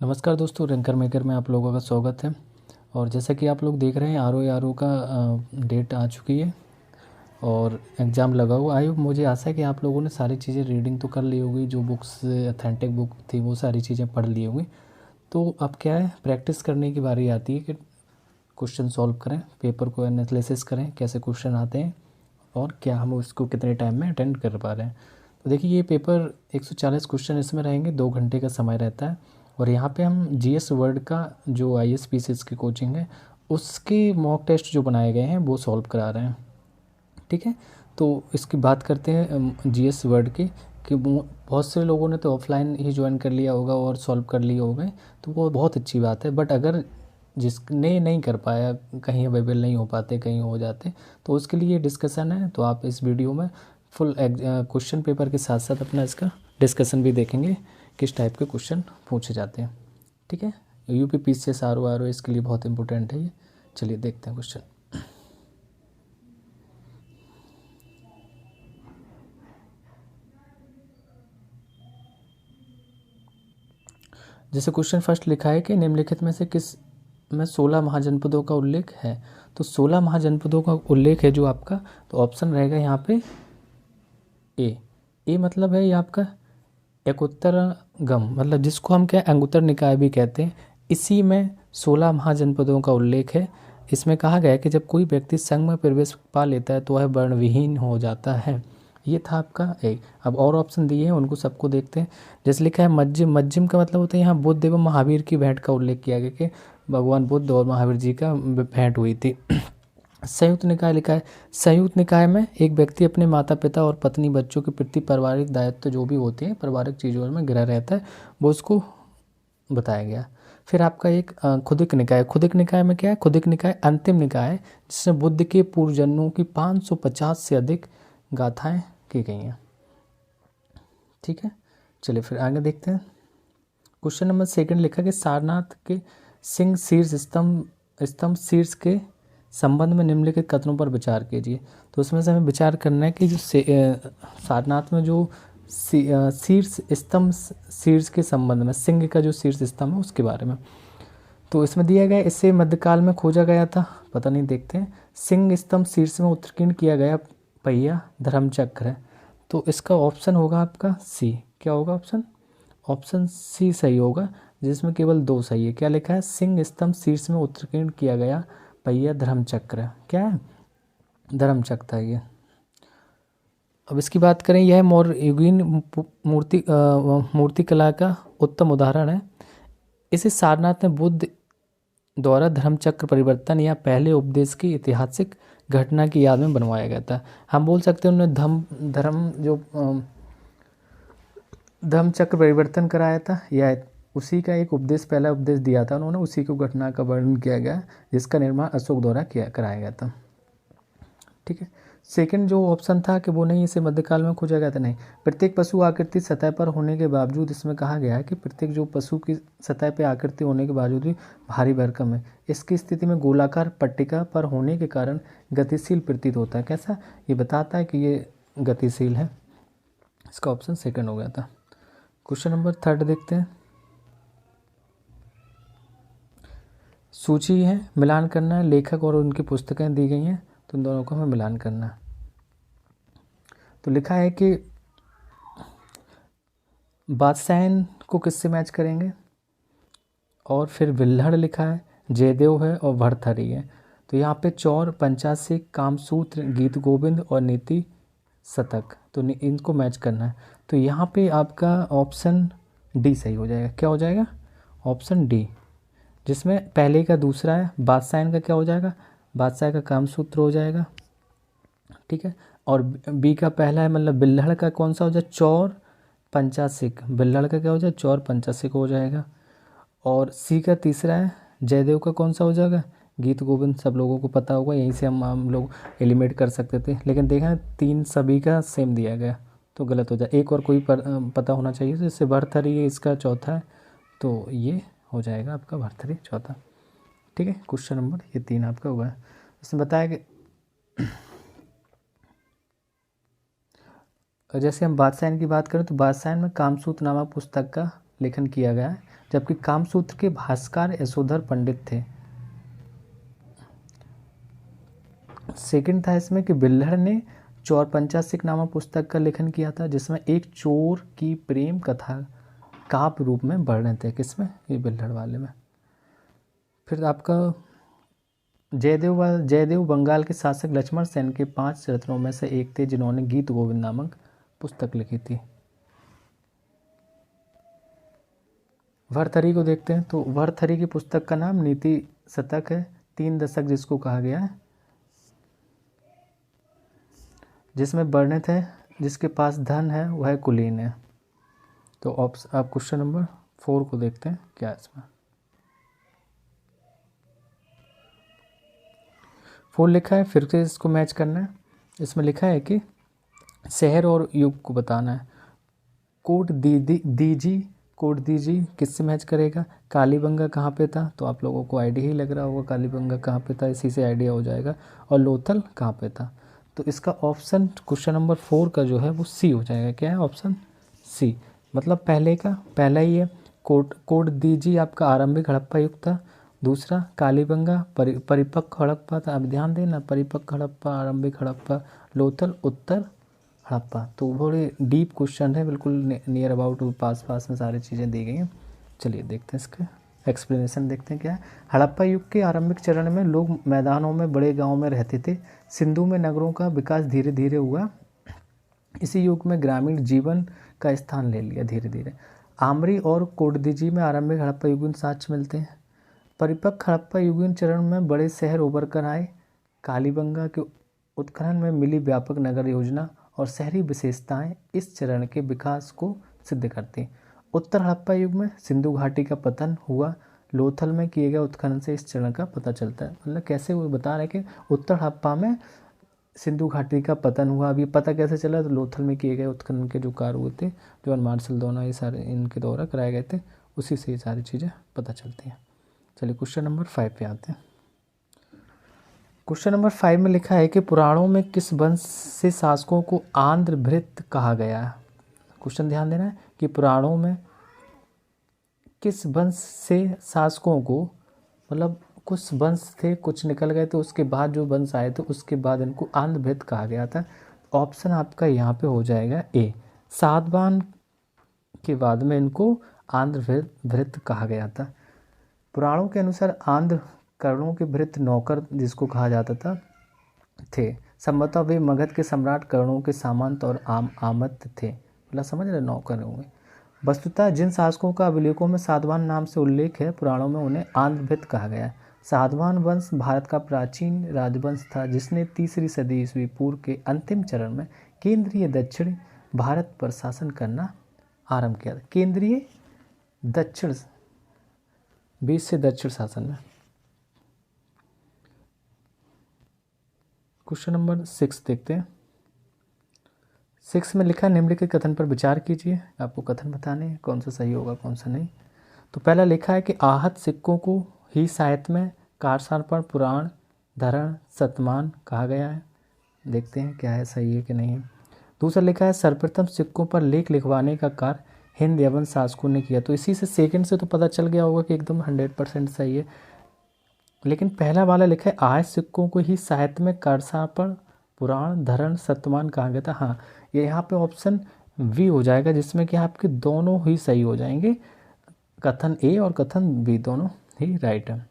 नमस्कार दोस्तों, ranker maker में आप लोगों का स्वागत है। और जैसा कि आप लोग देख रहे हैं आर ओ का डेट आ चुकी है और एग्ज़ाम लगा हुआ है। मुझे आशा है कि आप लोगों ने सारी चीज़ें रीडिंग तो कर ली होगी, जो बुक्स अथेंटिक बुक थी वो सारी चीज़ें पढ़ ली होगी। तो अब क्या है, प्रैक्टिस करने की बारी आती है कि क्वेश्चन सॉल्व करें, पेपर को एनालिसिस करें, कैसे क्वेश्चन आते हैं और क्या हम उसको कितने टाइम में अटेंड कर पा रहे हैं। तो देखिए, ये पेपर 140 क्वेश्चन इसमें रहेंगे, 2 घंटे का समय रहता है। और यहाँ पे हम जीएस वर्ड का जो ISPCS की कोचिंग है उसके मॉक टेस्ट जो बनाए गए हैं वो सॉल्व करा रहे हैं। ठीक है, तो इसकी बात करते हैं जीएस वर्ड की कि बहुत से लोगों ने तो ऑफलाइन ही ज्वाइन कर लिया होगा और सॉल्व कर लिए होंगे, तो वो बहुत अच्छी बात है। बट अगर जिसने नहीं कर पाया, कहीं अवेलेबल नहीं हो पाते, कहीं हो जाते, तो उसके लिए डिस्कशन है। तो आप इस वीडियो में फुल क्वेश्चन पेपर के साथ साथ अपना इसका डिस्कशन भी देखेंगे, किस टाइप के क्वेश्चन पूछे जाते हैं। ठीक है, UPPCS RO इसके लिए बहुत इंपॉर्टेंट है ये। चलिए देखते हैं क्वेश्चन। जैसे क्वेश्चन फर्स्ट लिखा है कि निम्नलिखित में से किस में 16 महाजनपदों का उल्लेख है। तो 16 महाजनपदों का उल्लेख है जो आपका, तो ऑप्शन रहेगा यहाँ पे ए मतलब है ये आपका एकोत्तरगम, मतलब जिसको हम क्या अंगुत्तर निकाय भी कहते हैं। इसी में 16 महाजनपदों का उल्लेख है। इसमें कहा गया है कि जब कोई व्यक्ति संघ में प्रवेश पा लेता है तो वह वर्णविहीन हो जाता है। ये था आपका ए। अब और ऑप्शन दिए हैं, उनको सबको देखते हैं। जैसे लिखा है मज्जिम, मज्जिम का मतलब होता है यहाँ बुद्ध एवं महावीर की भेंट का उल्लेख किया गया कि भगवान बुद्ध और महावीर जी का भेंट हुई थी। संयुक्त निकाय लिखा है, संयुक्त निकाय में एक व्यक्ति अपने माता पिता और पत्नी बच्चों के प्रति पारिवारिक दायित्व जो भी होते हैं, पारिवारिक चीज़ों में ग्रह रहता है, वो उसको बताया गया। फिर आपका एक खुदिक निकाय, खुदिक निकाय में क्या है, खुदिक निकाय अंतिम निकाय है जिसमें बुद्ध के पूर्वजन्मों की 550 से अधिक गाथाएं की गई हैं। ठीक है, चलिए फिर आगे देखते हैं। क्वेश्चन नंबर सेकंड लिखा कि सारनाथ के सिंह शीर्ष स्तंभ शीर्ष के संबंध में निम्नलिखित कथनों पर विचार कीजिए। तो उसमें से हमें विचार करना है कि जो सारनाथ में जो शीर्ष स्तंभ शीर्ष के संबंध में, सिंह का जो शीर्ष स्तंभ है उसके बारे में। तो इसमें दिया गया इसे मध्यकाल में खोजा गया था, पता नहीं, देखते हैं। सिंह स्तंभ शीर्ष में उत्कीर्ण किया गया पहिया धर्मचक्र है। तो इसका ऑप्शन होगा आपका सी। क्या होगा ऑप्शन? ऑप्शन सी सही होगा, जिसमें केवल 2 सही है। क्या लिखा है? सिंह स्तंभ शीर्ष में उत्कीर्ण किया गया पहिया धर्मचक्र। क्या है? धर्मचक्र है ये। अब इसकी बात करें, यह मौर्य युगीन मूर्ति कला का उत्तम उदाहरण है। इसे सारनाथ में बुद्ध द्वारा धर्मचक्र परिवर्तन या पहले उपदेश की ऐतिहासिक घटना की याद में बनवाया गया था। हम बोल सकते हैं उन्होंने धर्मचक्र परिवर्तन कराया था, या उसी का एक उपदेश, पहला उपदेश दिया था उन्होंने, उसी को घटना का वर्णन किया गया जिसका निर्माण अशोक द्वारा कराया गया था। ठीक है, सेकंड जो ऑप्शन था कि वो नहीं, इसे मध्यकाल में खोजा गया था, नहीं। प्रत्येक पशु आकृति सतह पर होने के बावजूद, इसमें कहा गया है कि प्रत्येक जो पशु की सतह पर आकृति होने के बावजूद भी भारी भरकम है। इसकी स्थिति में गोलाकार पट्टिका पर होने के कारण गतिशील प्रतीत होता है। कैसा? ये बताता है कि ये गतिशील है। इसका ऑप्शन सेकंड हो गया था। क्वेश्चन नंबर थर्ड देखते हैं। सूची है, मिलान करना है। लेखक और उनकी पुस्तकें दी गई हैं, तो इन दोनों को हमें मिलान करना है। तो लिखा है कि बादशाहन को किससे मैच करेंगे, और फिर विल्हड़ लिखा है, जयदेव है और भरथरी है। तो यहाँ पे चौर, पंचासिक, कामसूत्र, गीत गोविंद और नीति शतक, तो इनको मैच करना है। तो यहाँ पे आपका ऑप्शन डी सही हो जाएगा। क्या हो जाएगा? ऑप्शन डी, जिसमें पहले का दूसरा है। बादशाहन का क्या हो जाएगा? बादशाह का कामसूत्र हो जाएगा। ठीक है, और बी का पहला है, मतलब बिल्हड़ का कौन सा हो जाए? चौर पंचासिक। बिल्हड़ का क्या हो जाए? चौर पंचासिक हो जाएगा। और सी का तीसरा है, जयदेव का कौन सा हो जाएगा? गीत गोविंद। सब लोगों को पता होगा, यहीं से हम लोग एलिमिनेट कर सकते थे, लेकिन देखा 3 सभी का सेम दिया गया तो गलत हो जाए। एक और कोई पता होना चाहिए, तो इससे भरथरी है इसका चौथा है, तो ये हो जाएगा आपका भरथरी चौथा। ठीक है, क्वेश्चन नंबर ये 3 आपका हुआ है। इसमें बताया कि जैसे हम बादशाहन की बात करें, तो बादशाहन में कामसूत्र नामक पुस्तक का लेखन किया गया है, जबकि कामसूत्र के भास्कर यशोधर पंडित थे। सेकंड था इसमें कि बिल्हड़ ने चोर पंचासिक नामक पुस्तक का लेखन किया था, जिसमें एक चोर की प्रेम कथा काव्य रूप में वर्णित थे। किसमें? ये बिल्हड़ वाले में। फिर आपका जयदेव बंगाल के शासक लक्ष्मण सेन के 5 रत्नों में से एक थे, जिन्होंने गीत गोविंद नामक पुस्तक लिखी थी। भर्तृहरि को देखते हैं, तो भर्तृहरि की पुस्तक का नाम नीति शतक है, 3 दशक जिसको कहा गया है, जिसमें वर्णित है जिसके पास धन है वह कुलीन है। तो आप क्वेश्चन नंबर 4 को देखते हैं क्या है इसमें। 4 लिखा है, फिर से इसको मैच करना है। इसमें लिखा है कि शहर और युग को बताना है। कोट दीजी किससे मैच करेगा? कालीबंगा कहाँ पे था? तो आप लोगों को आइडिया ही लग रहा होगा कालीबंगा कहाँ पे था, इसी से आइडिया हो जाएगा। और लोथल कहाँ पे था? तो इसका ऑप्शन क्वेश्चन नंबर 4 का जो है वो सी हो जाएगा। क्या है? Option C. मतलब पहला ही है कोट दीजी आपका आरंभिक हड़प्पा युग था। दूसरा कालीबंगा परिपक्व हड़प्पा था। अब ध्यान देना, परिपक्व हड़प्पा, आरंभिक हड़प्पा, लोथल उत्तर हड़प्पा। तो बड़े डीप क्वेश्चन है, बिल्कुल नियर अबाउट पास में सारी चीज़ें दी गई हैं। चलिए देखते हैं इसका एक्सप्लेनेशन, देखते हैं क्या है। हड़प्पा युग के आरंभिक चरण में लोग मैदानों में, बड़े गांवों में रहते थे। सिंधु में नगरों का विकास धीरे धीरे हुआ। इसी युग में ग्रामीण जीवन का स्थान ले लिया धीरे धीरे। आमरी और कोडदीजी में आरंभिक हड़प्पा युगीन साक्ष्य मिलते हैं। परिपक्व हड़प्पा युगीन चरण में बड़े शहर उभर कर आए। कालीबंगा के उत्खनन में मिली व्यापक नगर योजना और शहरी विशेषताएं इस चरण के विकास को सिद्ध करती। उत्तर हड़प्पा युग में सिंधु घाटी का पतन हुआ। लोथल में किए गए उत्खनन से इस चरण का पता चलता है। मतलब कैसे वो बता रहे हैं कि उत्तर हड़प्पा में सिंधु घाटी का पतन हुआ। अभी पता कैसे चला? तो लोथल में किए गए उत्खनन के जो कार्य हुए थे, जॉन मार्शल दोनों, ये सारे इनके द्वारा कराए गए थे, उसी से ये सारी चीज़ें पता चलती हैं। चलिए क्वेश्चन नंबर 5 पे आते हैं। क्वेश्चन नंबर 5 में लिखा है कि पुराणों में किस वंश से शासकों को आंध्रभृत कहा गया है? क्वेश्चन ध्यान देना है कि पुराणों में किस वंश से शासकों को, मतलब कुछ वंश थे, कुछ निकल गए थे, उसके बाद जो वंश आए थे उसके बाद इनको आंध्रभृत कहा गया था। ऑप्शन आपका यहाँ पे हो जाएगा ए, सातवाहन के बाद में इनको आंध्रभृत कहा गया था। पुराणों के अनुसार आंध्र कर्णों के भृत नौकर जिसको कहा जाता था थे। संभवतः वे मगध के सम्राट कर्णों के सामंत और आमत थे। मतलब समझ रहे, नौकर होंगे। वस्तुतः जिन शासकों का अभिलेखों में सातवाहन नाम से उल्लेख है, पुराणों में उन्हें आंध्रभृत कहा गया है। सातवाहन वंश भारत का प्राचीन राजवंश था, जिसने 3री सदी ईस्वी पूर्व के अंतिम चरण में केंद्रीय दक्षिण भारत पर शासन करना आरंभ किया था। केंद्रीय दक्षिण, बीच से दक्षिण शासन में। क्वेश्चन नंबर 6 देखते हैं। 6 में लिखा, निम्नलिखित कथन पर विचार कीजिए। आपको कथन बताने हैं, कौन सा सही होगा कौन सा नहीं। तो पहला लिखा है कि आहत सिक्कों को ही साहित्य में कारसारपण, पुराण, धरण, शतमान कहा गया है। देखते हैं क्या है, सही है कि नहीं है। दूसरा लिखा है, सर्वप्रथम सिक्कों पर लेख लिखवाने का कार्य हिंद यवन शासकों ने किया। तो इसी से सेकंड से तो पता चल गया होगा कि एकदम 100% सही है। लेकिन पहला वाला लिखा है, आहत सिक्कों को ही साहित्य में कारसारपण, पुराण, धरण, शतमान कहा गया था। हाँ, ये यहाँ पे ऑप्शन वी हो जाएगा, जिसमें कि आपके दोनों ही सही हो जाएंगे। कथन ए और कथन बी दोनों ही राइट है।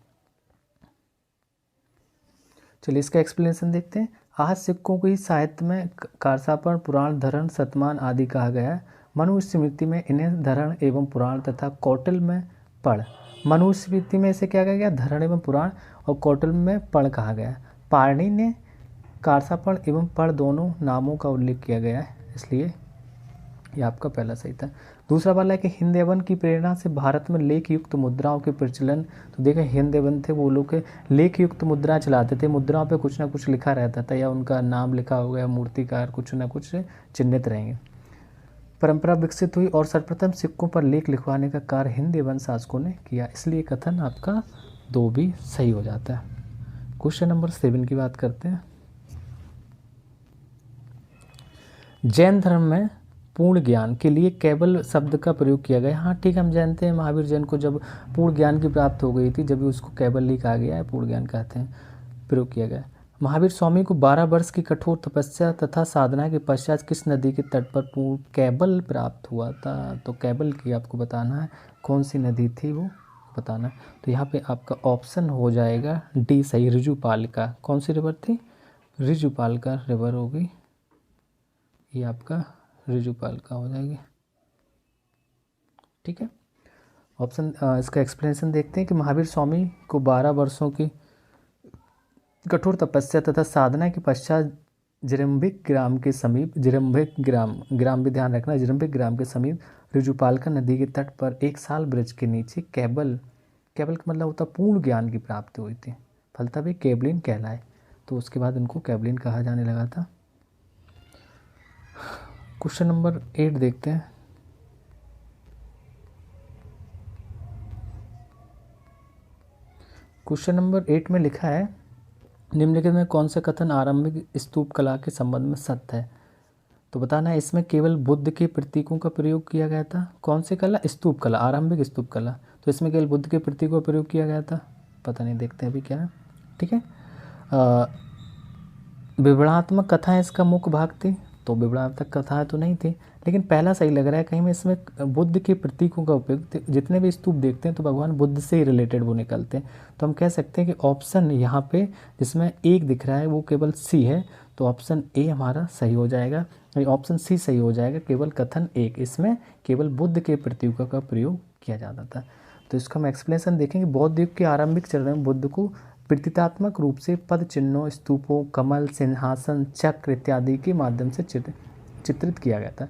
चलिए इसका एक्सप्लेनेशन देखते हैं। आहत सिक्कों को ही साहित्य में कारसापण, पुराण, धरण, शतमान आदि कहा गया है। मनुस्मृति में इन्हें धरण एवं पुराण तथा कौटिल्य में पढ़। मनुस्मृति में इसे क्या कहा गया? धरण एवं पुराण, और कौटिल्य में पढ़ कहा गया। पाणिनि ने कारसापण एवं पढ़ दोनों नामों का उल्लेख किया गया है, इसलिए ये आपका पहला सही था। दूसरा वाला है कि हिंद यवन की प्रेरणा से भारत में लेख युक्त मुद्राओं के प्रचलन। तो देखिए हिंद यवन थे, वो लोग लेख युक्त मुद्रा चलाते थे। मुद्राओं पे कुछ ना कुछ लिखा रहता था, या उनका नाम लिखा हो गया, मूर्तिकार कुछ ना कुछ चिन्हित रहेंगे। परंपरा विकसित हुई और सर्वप्रथम सिक्कों पर लेख लिखवाने का कार्य हिंद यवन शासकों ने किया, इसलिए कथन आपका 2 भी सही हो जाता है। क्वेश्चन नंबर 7 की बात करते हैं। जैन धर्म में पूर्ण ज्ञान के लिए केवल शब्द का प्रयोग किया गया। हाँ ठीक है, हम जानते हैं महावीर जैन को जब पूर्ण ज्ञान की प्राप्त हो गई थी, जब भी उसको केवल ही कहा गया है, पूर्ण ज्ञान कहते हैं, प्रयोग किया गया। महावीर स्वामी को 12 वर्ष की कठोर तपस्या तथा साधना के पश्चात किस नदी के तट पर पूर्ण कैबल प्राप्त हुआ था? तो कैबल की आपको बताना है, कौन सी नदी थी वो बताना है। तो यहाँ पे आपका ऑप्शन हो जाएगा डी सही, ऋजुपालिका। कौन सी रिवर थी? ऋजुपालिका रिवर होगी, ये आपका ऋजुपालिका हो जाएगी। ठीक है, ऑप्शन इसका एक्सप्लेनेशन देखते हैं कि महावीर स्वामी को 12 वर्षों की कठोर तपस्या तथा साधना के पश्चात जिरम्भिक ग्राम के समीप, जिरम्भिक ग्राम भी ध्यान रखना, जिरम्भिक ग्राम के समीप ऋजुपालिका नदी के तट पर एक साल वृक्ष के नीचे कैबल का मतलब होता पूर्ण ज्ञान की प्राप्ति हुई थी, फलतः वे कैबलिन कहलाए। तो उसके बाद उनको कैबलिन कहा जाने लगा था। क्वेश्चन नंबर 8 देखते हैं। क्वेश्चन नंबर 8 में लिखा है, निम्नलिखित में कौन सा कथन आरंभिक स्तूप कला के संबंध में सत्य है? तो बताना है, इसमें केवल बुद्ध के प्रतीकों का प्रयोग किया गया था। कौन सी कला? स्तूप कला, आरंभिक स्तूप कला। तो इसमें केवल बुद्ध के प्रतीकों का प्रयोग किया गया था, पता नहीं, देखते हैं अभी क्या है। ठीक है, विवरणात्मक कथाएं इसका मुख्य भाग थी, तो विवरणात्मक कथाएं तो नहीं थी, लेकिन पहला सही लग रहा है। कहीं में इसमें बुद्ध के प्रतीकों का उपयोग, जितने भी स्तूप देखते हैं तो भगवान बुद्ध से ही रिलेटेड वो निकलते हैं। तो हम कह सकते हैं कि ऑप्शन यहाँ पे जिसमें एक दिख रहा है वो केवल सी है, तो ऑप्शन ए हमारा सही हो जाएगा, ऑप्शन सी सही हो जाएगा। केवल कथन 1, इसमें केवल बुद्ध के प्रतीकों का प्रयोग किया जाता था। तो इसका हम एक्सप्लेनेशन देखेंगे। बौद्ध युग के आरंभिक चरण में बुद्ध को प्रतीकात्मक रूप से पद चिन्हों, स्तूपों, कमल, सिंहासन, चक्र इत्यादि के माध्यम से चित्रित किया गया था।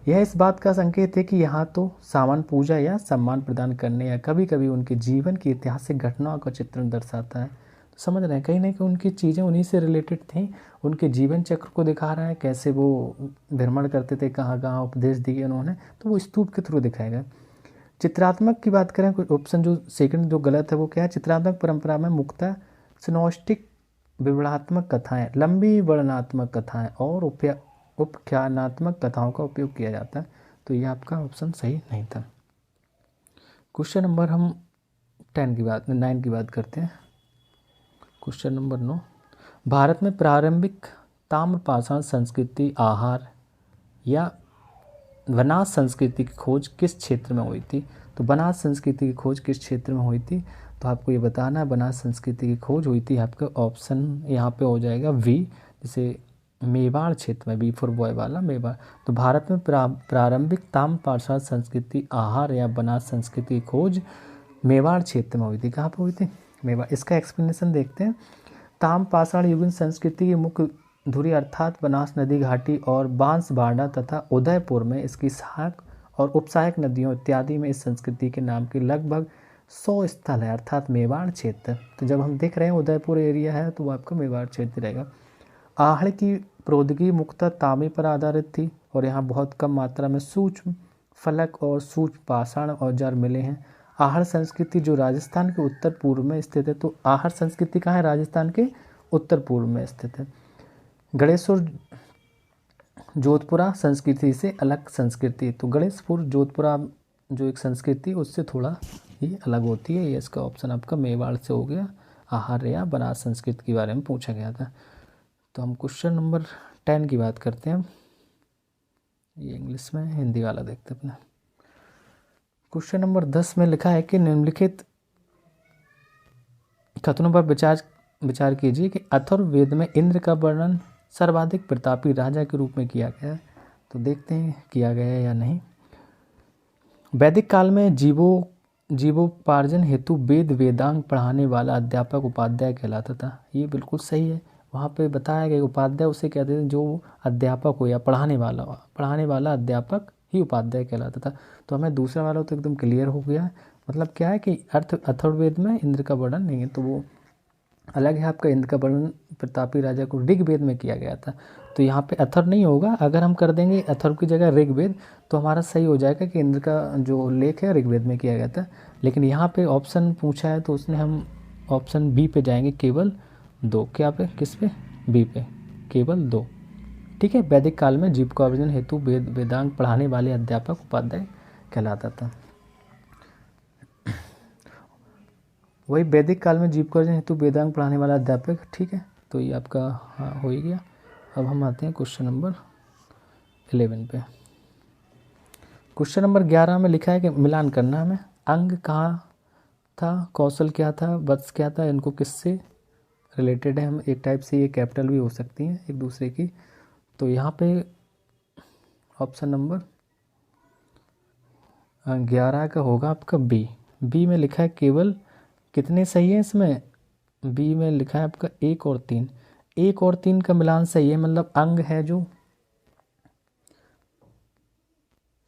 यह इस बात का संकेत है कि यहाँ तो सामान्य पूजा या सम्मान प्रदान करने या कभी कभी उनके जीवन की ऐतिहासिक घटनाओं का चित्रण दर्शाता है। तो समझ रहे हैं, कहीं ना कहीं उनकी चीज़ें उन्हीं से रिलेटेड थी, उनके जीवन चक्र को दिखा रहा है, कैसे वो भ्रमण करते थे, कहाँ कहाँ उपदेश दिए उन्होंने, तो वो स्तूप के थ्रू दिखाएगा। चित्रात्मक की बात करें, कोई ऑप्शन जो सेकंड जो गलत है वो क्या है? चित्रात्मक परंपरा में मुख्यतः सिनोस्टिक विवरणात्मक कथाएं, लंबी वर्णनात्मक कथाएं और उपख्यानात्मक कथाओं का उपयोग किया जाता है। तो ये आपका ऑप्शन सही नहीं था। क्वेश्चन नंबर हम 9 की बात करते हैं। क्वेश्चन नंबर 9, भारत में प्रारंभिक ताम्रपाषाण संस्कृति, आहार या बनास संस्कृति की खोज किस क्षेत्र में हुई थी? तो बनास संस्कृति की खोज किस क्षेत्र में हुई थी? तो आपको ये बताना है, बनास संस्कृति की खोज हुई थी, आपका ऑप्शन यहाँ पे हो जाएगा वी, जैसे मेवाड़ क्षेत्र में, बी फॉर बॉय वाला मेवाड़। तो भारत में प्रारंभिक ताम्रपाषाण संस्कृति, आहार या बनास संस्कृति की खोज मेवाड़ क्षेत्र में हुई थी। कहाँ पर हुई थी? मेवाड़। इसका एक्सप्लेनेशन देखते हैं। ताम्रपाषाण युगीन संस्कृति की मुख्य धुरी अर्थात बनास नदी घाटी और बांसवाड़ा तथा उदयपुर में इसकी सहायक और उपसहायक नदियों इत्यादि में इस संस्कृति के नाम के लगभग 100 स्थल है, अर्थात मेवाड़ क्षेत्र। तो जब हम देख रहे हैं उदयपुर एरिया है तो वो आपका मेवाड़ क्षेत्र रहेगा। आहड़ की प्रौद्योगिकी मुख्यतः तांबे पर आधारित थी और यहाँ बहुत कम मात्रा में सूक्ष्म फलक और सूक्ष्म पाषाण औजार मिले हैं। आहड़ संस्कृति जो राजस्थान के उत्तर पूर्व में स्थित है, तो आहड़ संस्कृति कहाँ है? राजस्थान के उत्तर पूर्व में स्थित है। गणेशपुर जोधपुरा संस्कृति से अलग संस्कृति, तो गणेशपुर जोधपुरा जो एक संस्कृति उससे थोड़ा ये अलग होती है। ये इसका ऑप्शन आपका मेवाड़ से हो गया। आहार या बनास संस्कृति के बारे में पूछा गया था। तो हम क्वेश्चन नंबर 10 की बात करते हैं। ये इंग्लिश में, हिंदी वाला देखते हैं अपना। क्वेश्चन नंबर 10 में लिखा है कि निम्नलिखित कथनों पर विचार कीजिए कि अथर्ववेद में इंद्र का वर्णन सर्वाधिक प्रतापी राजा के रूप में किया गया है। तो देखते हैं किया गया है या नहीं। वैदिक काल में जीवोपार्जन हेतु वेदांग पढ़ाने वाला अध्यापक उपाध्याय कहलाता था। ये बिल्कुल सही है। वहाँ पे बताया गया उपाध्याय उसे कहते हैं जो अध्यापक हो या पढ़ाने वाला अध्यापक ही उपाध्याय कहलाता था। तो हमें दूसरा वाला तो एकदम क्लियर हो गया है। मतलब क्या है कि अथर्ववेद में इंद्र का वर्णन नहीं है, तो वो अलग है। आपका इंद्र का वर्णन प्रतापी राजा को ऋग्वेद में किया गया था। तो यहाँ पे अथर्व नहीं होगा। अगर हम कर देंगे अथर्व की जगह ऋग्वेद तो हमारा सही हो जाएगा कि इंद्र का जो लेख है ऋग्वेद में किया गया था। लेकिन यहाँ पे ऑप्शन पूछा है तो उसने हम ऑप्शन बी पे जाएंगे, केवल 2। क्या पे? किस पे? बी पे, केवल 2। ठीक है। वैदिक काल में जीविकोपार्जन हेतु वेदांग पढ़ाने वाले अध्यापक उपाध्याय कहलाता था। वही वैदिक काल में जीविकोपार्जन हेतु वेदांग पढ़ाने वाला अध्यापक, ठीक है। तो ये आपका हाँ हो ही गया। अब हम आते हैं क्वेश्चन नंबर 11 पे। क्वेश्चन नंबर 11 में लिखा है कि मिलान करना हमें। अंग कहाँ था, कौशल क्या था, वत्स क्या था, इनको किससे रिलेटेड है। हम एक टाइप से ये कैपिटल भी हो सकती हैं एक दूसरे की। तो यहाँ पे ऑप्शन नंबर 11 का होगा आपका बी। बी में लिखा है केवल कितने सही है इसमें, बी में लिखा है आपका 1 और 3। 1 और 3 का मिलान सही है, मतलब अंग है जो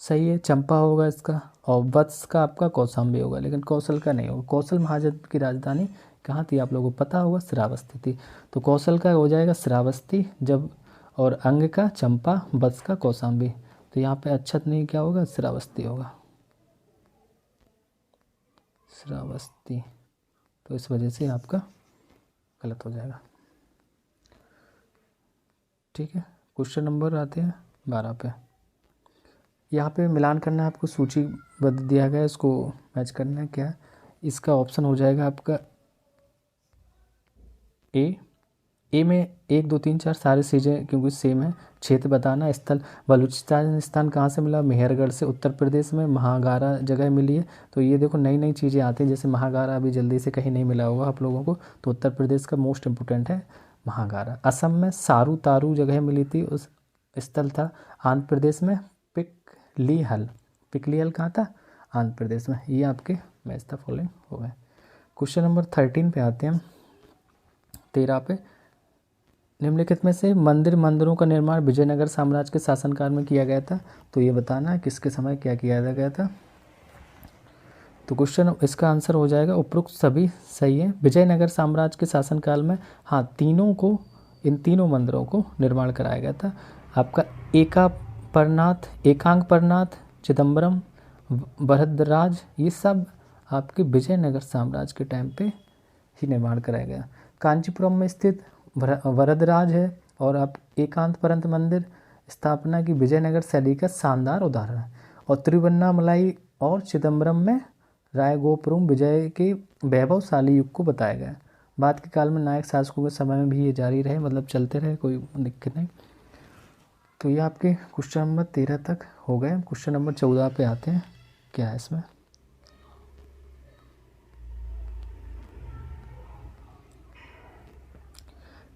सही है, चंपा होगा इसका, और वत्स का आपका कौशाम्बी होगा, लेकिन कौशल का नहीं होगा। कौशल महाजन की राजधानी कहाँ थी आप लोगों को पता होगा, श्रावस्ती थी। तो कौशल का हो जाएगा श्रावस्ती जब, और अंग का चंपा, वत्स का कौशाम्बी। तो यहाँ पे अच्छत नहीं क्या होगा, श्रावस्ती होगा, श्रावस्ती। तो इस वजह से आपका गलत हो जाएगा। ठीक है। क्वेश्चन नंबर आते हैं 12 पे। यहाँ पे मिलान करना है आपको, सूचीबद्ध दिया गया है, इसको मैच करना है। क्या इसका ऑप्शन हो जाएगा आपका ए में 1 2 3 4 सारी चीज़ें क्योंकि सेम है। क्षेत्र बताना, स्थल बलूचिस्तान कहाँ से मिला, मेहरगढ़ से, उत्तर प्रदेश में महागारा जगह मिली है। तो ये देखो नई नई चीज़ें आती हैं, जैसे महागारा अभी जल्दी से कहीं नहीं मिला होगा आप लोगों को, तो उत्तर प्रदेश का मोस्ट इम्पोर्टेंट है महागारा। असम में सारू तारू जगह मिली थी, उस स्थल था। आंध्र प्रदेश में पिकलीहल, पिकलीहल कहाँ था, आंध्र प्रदेश में। ये आपके मैच द फॉलोइंग हो गए। क्वेश्चन नंबर 13 पे आते हैं, 13 पे। निम्नलिखित में से मंदिरों का निर्माण विजयनगर साम्राज्य के शासनकाल में किया गया था। तो ये बताना है किसके समय क्या किया गया था। तो क्वेश्चन इसका आंसर हो जाएगा उपरोक्त सभी सही है। विजयनगर साम्राज्य के शासनकाल में हाँ इन तीनों मंदिरों को निर्माण कराया गया था। आपका एकांग परनाथ, चिदम्बरम, वरदराज, ये सब आपके विजयनगर साम्राज्य के टाइम पे ही निर्माण कराया गया। कांचीपुरम में स्थित वरदराज है, और आप एकांत मंदिर स्थापना की विजयनगर शैली का शानदार उदाहरण है। और तिरुवन्नामलाई और चिदम्बरम में रायगोपुरम विजय के वैभवशाली युग को बताया गया। बाद के काल में नायक शासकों के समय में भी ये जारी रहे, मतलब चलते रहे, कोई दिक्कत नहीं। तो ये आपके क्वेश्चन नंबर 13 तक हो गए। क्वेश्चन नंबर 14 पे आते हैं, क्या है इसमें।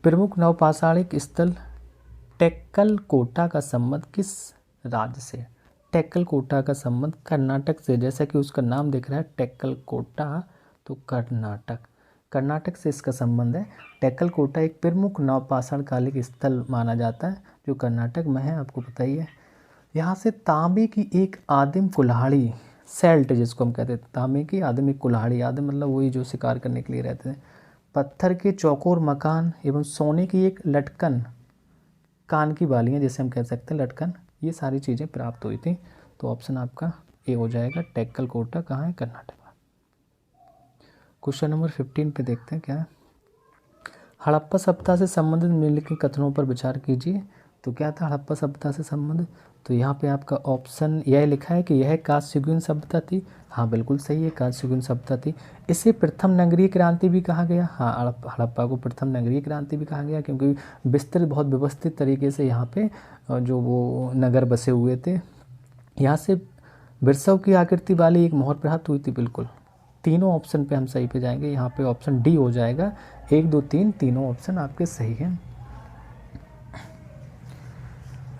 प्रमुख नवपाषाणिक स्थल टेक्कलकोटा का संबंध किस राज्य से। टेक्कलकोटा का संबंध कर्नाटक से, जैसा कि उसका नाम दिख रहा है टेक्कलकोटा, तो कर्नाटक से इसका संबंध है। टेक्कलकोटा एक प्रमुख नवपाषाण कालिक स्थल माना जाता है जो कर्नाटक में है, आपको पता ही है। यहाँ से तांबे की एक आदिम कुल्हाड़ी, सेल्ट जिसको हम कहते हैं, तांबे की आदिम एक कुल्हाड़ी, आदिम मतलब वही जो शिकार करने के लिए रहते हैं, पत्थर के चौकोर मकान एवं सोने की एक लटकन, कान की बालियाँ जैसे हम कह सकते हैं लटकन, ये सारी चीज़ें प्राप्त हुई थी। तो ऑप्शन आपका ए हो जाएगा। टेक्कलकोटा कहाँ है, कर्नाटक में। क्वेश्चन नंबर 15 पे देखते हैं क्या है। हड़प्पा सभ्यता से संबंधित निम्नलिखित कथनों पर विचार कीजिए। तो क्या था हड़प्पा सभ्यता से संबंधित, तो यहाँ पे आपका ऑप्शन यह लिखा है कि यह कांस्ययुगीन सभ्यता थी। हाँ बिल्कुल सही है, कांस्ययुगीन सभ्यता थी। इसे प्रथम नगरीय क्रांति भी कहा गया। हाँ, हड़प्पा को प्रथम नगरीय क्रांति भी कहा गया, क्योंकि विस्तृत बहुत व्यवस्थित तरीके से यहाँ पे जो वो नगर बसे हुए थे। यहाँ से बिरसव की आकृति वाली एक मोहर प्राप्त हुई थी। बिल्कुल तीनों ऑप्शन पे हम सही पे जाएंगे। यहाँ पे ऑप्शन डी हो जाएगा। 1 2 3 तीनों ऑप्शन आपके सही हैं।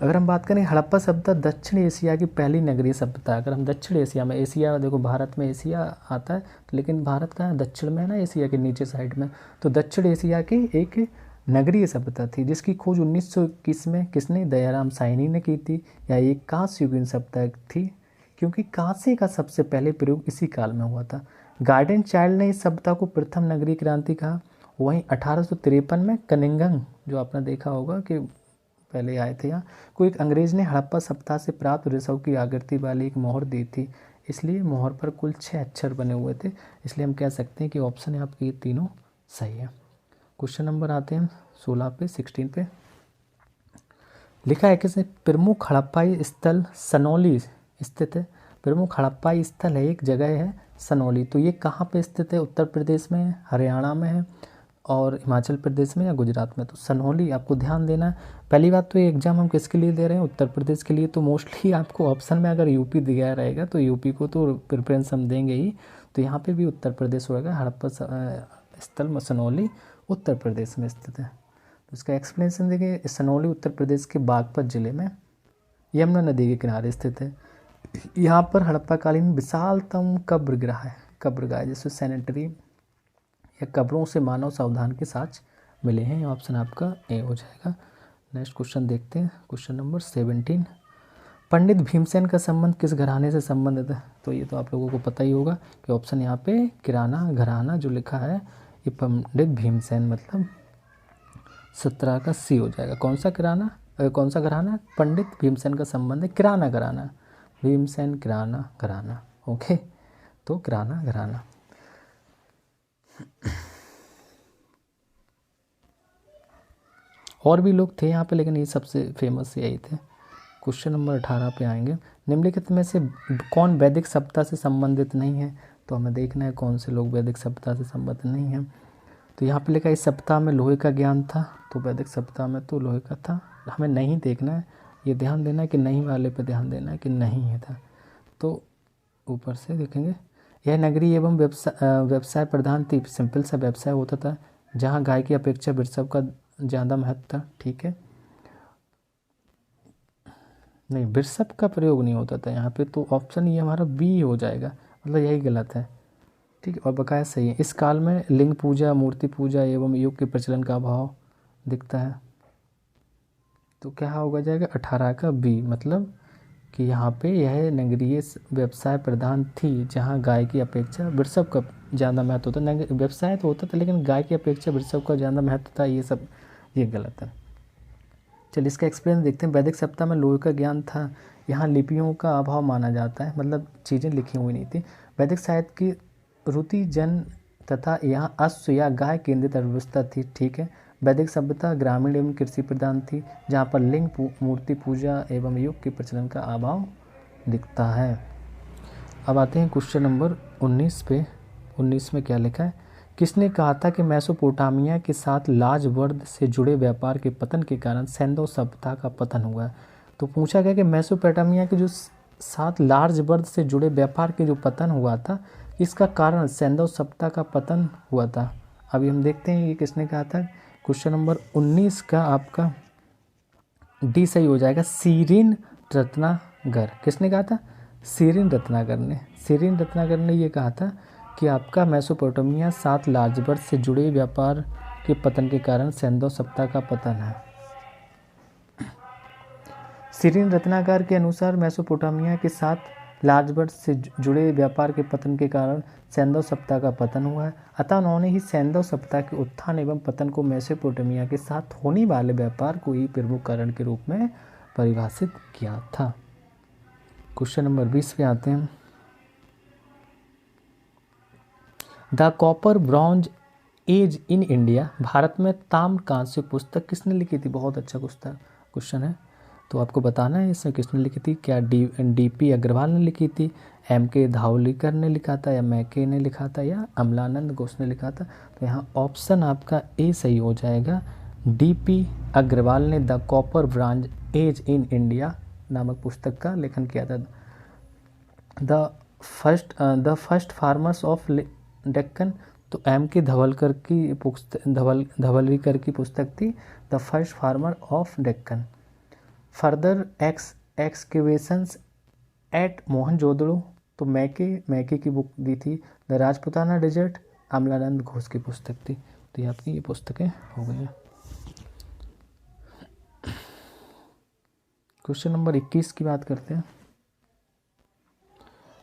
अगर हम बात करें हड़प्पा सभ्यता दक्षिण एशिया की पहली नगरीय सभ्यता। अगर हम दक्षिण एशिया में, एशिया देखो भारत में एशिया आता है, लेकिन भारत का दक्षिण में है ना, एशिया के नीचे साइड में, तो दक्षिण एशिया की एक नगरीय सभ्यता थी जिसकी खोज 1921 में किसने, दयाराम साहनी ने की थी। या एक कांस्ययुगीन सभ्यता थी, क्योंकि कांसे का सबसे पहले प्रयोग इसी काल में हुआ था। गार्डन चाइल्ड ने इस सभ्यता को प्रथम नगरीय क्रांति कहा। वहीं 1853 में कनिंगन, जो आपने देखा होगा कि पहले आए थे यहाँ, को एक अंग्रेज ने हड़प्पा सभ्यता से प्राप्त रिसव की आकृति वाली एक मोहर दी थी। इसलिए मोहर पर कुल 6 अक्षर बने हुए थे। इसलिए हम कह सकते हैं कि ऑप्शन है आपके ये तीनों सही है। क्वेश्चन नंबर आते हैं 16 पे, 16 पे। लिखा है किसने, प्रमुख हड़प्पाई स्थल सनौली स्थित है। प्रमुख हड़प्पाई स्थल है, एक जगह है सनौली, तो ये कहाँ पे स्थित है, उत्तर प्रदेश में है, हरियाणा में है और हिमाचल प्रदेश में या गुजरात में। तो सनौली आपको ध्यान देना है। पहली बात तो ये एग्जाम हम किसके लिए दे रहे हैं, उत्तर प्रदेश के लिए, तो मोस्टली आपको ऑप्शन में अगर यूपी दिया रहेगा तो यूपी को तो प्रेफरेंस हम देंगे ही, तो यहाँ पे भी उत्तर प्रदेश होगा। हड़प्पा स्थल सनौली उत्तर प्रदेश में स्थित है। तो इसका एक्सप्लेनेशन देखिए, सनौली उत्तर प्रदेश के बागपत जिले में यमुना नदी के किनारे स्थित है। यहाँ पर हड़प्पाकालीन विशालतम कब्रगाह है, कब्रगाह जैसे सैनिटरी या कब्रों से मानव सावधान के साक्ष्य मिले हैं। ये ऑप्शन आपका ए हो जाएगा। नेक्स्ट क्वेश्चन देखते हैं, क्वेश्चन नंबर 17। पंडित भीमसेन का संबंध किस घराने से संबंधित है, तो ये तो आप लोगों को पता ही होगा कि ऑप्शन यहाँ पे किराना घराना जो लिखा है, ये पंडित भीमसेन मतलब 17 का सी हो जाएगा। कौन सा किराना, कौन सा घराना, पंडित भीमसेन का संबंध है किराना घराना, भीमसेन किराना घराना, ओके, तो किराना घराना। और भी लोग थे यहाँ पे, लेकिन ये सबसे फेमस यही थे। क्वेश्चन नंबर 18 पे आएंगे। निम्नलिखित में से कौन वैदिक सभ्यता से संबंधित नहीं है, तो हमें देखना है कौन से लोग वैदिक सभ्यता से संबंधित नहीं हैं। तो यहाँ पे लिखा है इस सप्ताह में लोहे का ज्ञान था, तो वैदिक सप्ताह में तो लोहे का था। हमें नहीं देखना है, ये ध्यान देना है कि नहीं वाले पे ध्यान देना है कि नहीं है था। तो ऊपर से देखेंगे, यह नगरी एवं व्यवसाय प्रधान थी, सिंपल सा व्यवसाय होता था, जहाँ गाय की अपेक्षा वृषभ का ज़्यादा महत्व था। ठीक है, नहीं वृषभ का प्रयोग नहीं होता था यहाँ पे, तो ऑप्शन ये हमारा बी हो जाएगा, मतलब यही गलत है। ठीक है, और बकाया सही है। इस काल में लिंग पूजा, मूर्ति पूजा एवं योग के प्रचलन का अभाव दिखता है, तो क्या होगा जाएगा 18 का बी, मतलब कि यहाँ पे यह नगरीय व्यवसाय प्रधान थी, जहाँ गाय की अपेक्षा वृषभ का ज़्यादा महत्व होता। व्यवसाय तो होता था लेकिन गाय की अपेक्षा वृषभ का ज़्यादा महत्व था, ये सब ये गलत है। चलिए इसका एक्सपीरियंस देखते हैं। वैदिक सप्ताह में लोहे का ज्ञान था, यहाँ लिपियों का अभाव माना जाता है, मतलब चीज़ें लिखी हुई नहीं थी। वैदिक साहित्य की रुति जन तथा यहाँ अश्व या गाय केंद्रित अर्थव्यवस्था थी। ठीक है, वैदिक सभ्यता ग्रामीण एवं कृषि प्रधान थी, जहाँ पर लिंग मूर्ति पूजा एवं योग के प्रचलन का अभाव दिखता है। अब आते हैं क्वेश्चन नंबर 19 पे। 19 में क्या लिखा है, किसने कहा था कि मेसोपोटामिया के साथ लाजवर्द से जुड़े व्यापार के पतन के कारण सैंधव सभ्यता का पतन हुआ। तो पूछा गया कि मेसोपोटामिया के जो साथ लार्जवर्द से जुड़े व्यापार के जो पतन हुआ था, इसका कारण सैंधव सभ्यता का पतन हुआ था। अभी हम देखते हैं ये किसने कहा था। क्वेश्चन नंबर 19 का आपका डी सही हो जाएगा, सीरीन रत्नागर। किसने कहा था, सीरीन रत्नागर ने। सीरीन रत्नागर ने ये कहा था कि आपका मेसोपोटामिया साथ लार्जवर्द से जुड़े व्यापार के पतन के कारण सैंधव सभ्यता का पतन है। सीरीन रत्नाकर के अनुसार मेसोपोटामिया के साथ लार्जवर्द से जुड़े व्यापार के पतन के कारण सैंधव सभ्यता का पतन हुआ है, अतः उन्होंने ही सैंधव सभ्यता के उत्थान एवं पतन को मेसोपोटामिया के साथ होने वाले व्यापार को ही प्रमुख कारण के रूप में परिभाषित किया था। क्वेश्चन नंबर 20 पे आते हैं। The copper bronze age in India, Bharat में ताम्र कांस्य पुस्तक किसने लिखी थी। बहुत अच्छा क्वेश्चन है, तो आपको बताना है इसमें किसने लिखी थी। क्या डी.पी. अग्रवाल ने लिखी थी, M.K. धावलिकर ने लिखा था, या मैके ने लिखा था, या अमलानंद घोष ने लिखा था। तो यहाँ ऑप्शन आपका ए सही हो जाएगा। डी.पी. अग्रवाल ने the copper bronze age in India नामक पुस्तक का लेखन किया था। The first farmers of Deccan, तो M.K. धवलकर की पुस्तक थी the first farmer of Deccan. Further excavations at Mohenjodaro, तो मैके की बुक दी थी। द राजपुताना डेजर्ट, अमलानंद घोष की पुस्तक थी। तो ये आपकी ये पुस्तकें हो गई हैं। क्वेश्चन नंबर 21 की बात करते हैं।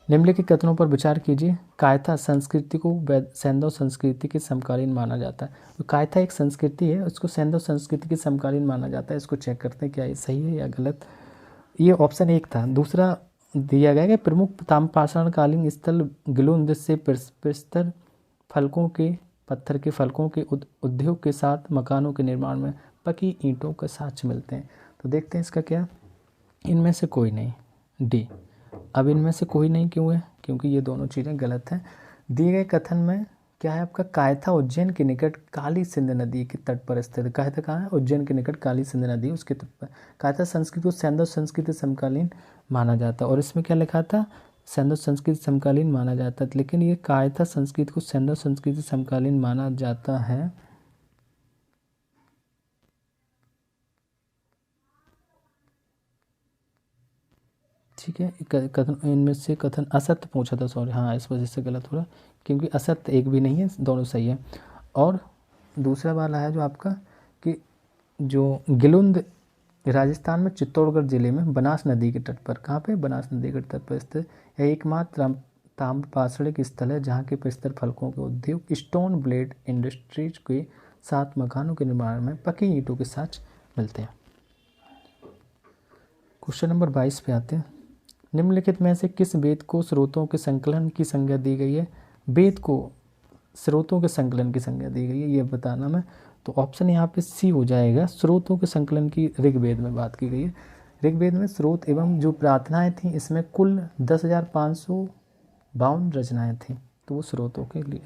निम्नलिखित कथनों पर विचार कीजिए। कायथा संस्कृति को सैंधव संस्कृति के समकालीन माना जाता है। तो कायथा एक संस्कृति है, उसको सैंधव संस्कृति के समकालीन माना जाता है। इसको चेक करते हैं क्या ये सही है या गलत। ये ऑप्शन एक था। दूसरा दिया गया कि प्रमुख ताम्रपाषाणकालीन स्थल गिलोंद से प्रस्तर फलकों के पत्थर के फलकों के उद्योग के साथ मकानों के निर्माण में पकी ईंटों के साक्ष्य मिलते हैं। तो देखते हैं इसका क्या, इनमें से कोई नहीं, डी। अब इनमें से कोई नहीं क्यों है, क्योंकि ये दोनों चीज़ें गलत हैं। दिए गए कथन में क्या है आपका, कायथा उज्जैन के निकट काली सिंध नदी के तट पर स्थित है। कायथा कहाँ है, उज्जैन के निकट काली सिंध नदी उसके तट पर। कायथा संस्कृत को सैंधव संस्कृति समकालीन माना जाता है, और इसमें क्या लिखा था, सैंधव संस्कृति समकालीन माना जाता है, लेकिन ये कायथा संस्कृत को सैंधव संस्कृति समकालीन माना जाता है। ठीक है, कथन इनमें से कथन असत्य पूछा था, सॉरी, हाँ इस वजह से गलत हो रहा, क्योंकि असत्य एक भी नहीं है, दोनों सही है। और दूसरा वाला है जो आपका कि जो गिलुंद राजस्थान में चित्तौड़गढ़ जिले में बनास नदी के तट पर, कहाँ पे, बनास नदी के तट पर स्थित यह एकमात्र ताम्र पाषाणिक स्थल है जहाँ के परिसर फलकों के उद्योग स्टोन ब्लेड इंडस्ट्रीज के साथ मकानों के निर्माण में पकी ईंटों के साथ मिलते हैं। क्वेश्चन नंबर 22 पे आते हैं। निम्नलिखित में से किस वेद को स्रोतों के संकलन की संज्ञा दी गई है। वेद को स्रोतों के संकलन की संज्ञा दी गई है, ये बताना मैं, तो ऑप्शन यहाँ पे सी हो जाएगा। स्रोतों के संकलन की ऋग्वेद में बात की गई है। ऋग्वेद में स्रोत एवं जो प्रार्थनाएं थी इसमें कुल 10,552 रचनाएं थी, तो वो स्रोतों के लिए